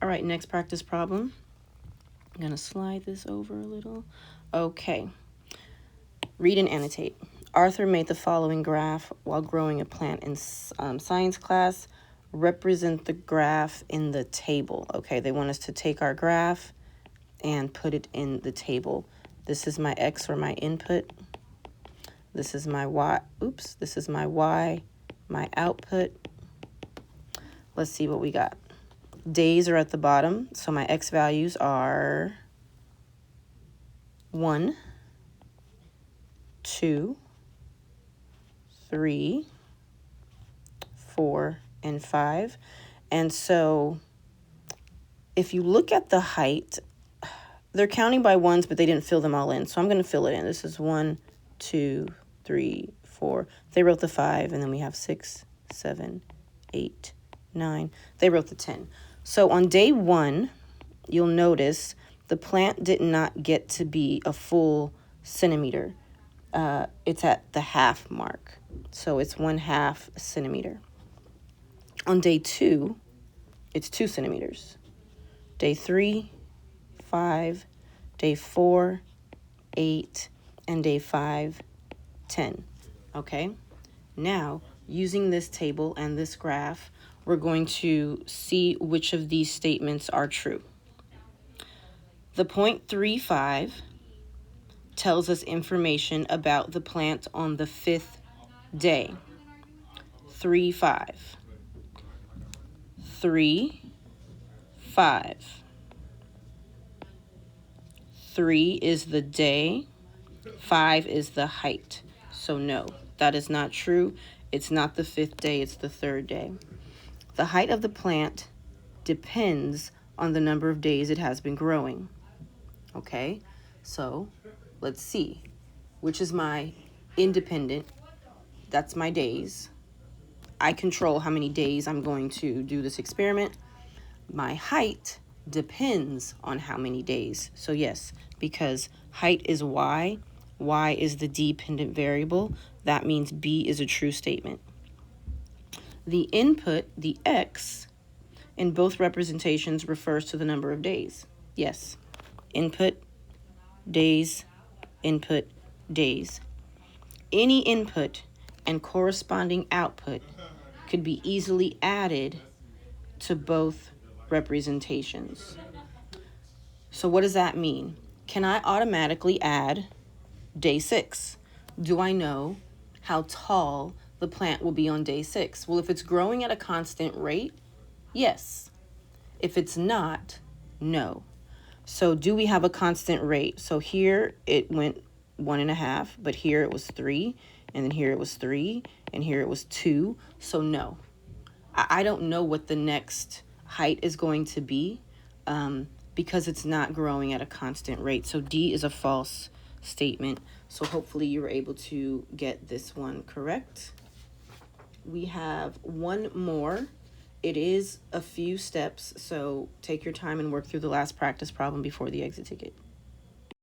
All right, next practice problem. I'm going to slide this over a little. Okay. Read and annotate. Arthur made the following graph while growing a plant in science class. Represent the graph in the table. Okay, they want us to take our graph and put it in the table. This is my X, or my input. This is my Y. Oops, this is my Y, my output. Let's see what we got. Days are at the bottom, so my X values are 1, 2, 3, 4, and 5. And so if you look at the height, they're counting by ones, but they didn't fill them all in. So I'm going to fill it in. This is 1, 2, 3, 4. They wrote the 5, and then we have 6, 7, 8, 9. They wrote the 10. So on day 1, you'll notice the plant did not get to be a full centimeter. It's at the half mark. So it's 1/2 centimeter. On day 2, it's 2 centimeters. Day 3, 5, day 4, 8, and day 5, 10. Okay? Now, using this table and this graph, we're going to see which of these statements are true. The 0.35 tells us information about the plant on the 5th day. 3, 5. 3, 5. 3 is the day, 5 is the height. So no, that is not true. It's not the 5th day, it's the 3rd day. The height of the plant depends on the number of days it has been growing. Okay, so let's see. Which is my independent? That's my days. I control how many days I'm going to do this experiment. My height depends on how many days. So yes, because height is Y, Y is the dependent variable. That means B is a true statement. The input, the X, in both representations refers to the number of days. Yes, input, days, input, days. Any input and corresponding output could be easily added to both representations. So what does that mean? Can I automatically add day 6? Do I know how tall the plant will be on day 6? Well, if it's growing at a constant rate, yes. If it's not, no. So do we have a constant rate? So here it went 1.5, but here it was 3, and then here it was 3, and here it was 2. So no, I don't know what the next height is going to be because it's not growing at a constant rate. So D is a false statement. So hopefully you were able to get this one correct. We have one more. It is a few steps, so take your time and work through the last practice problem before the exit ticket.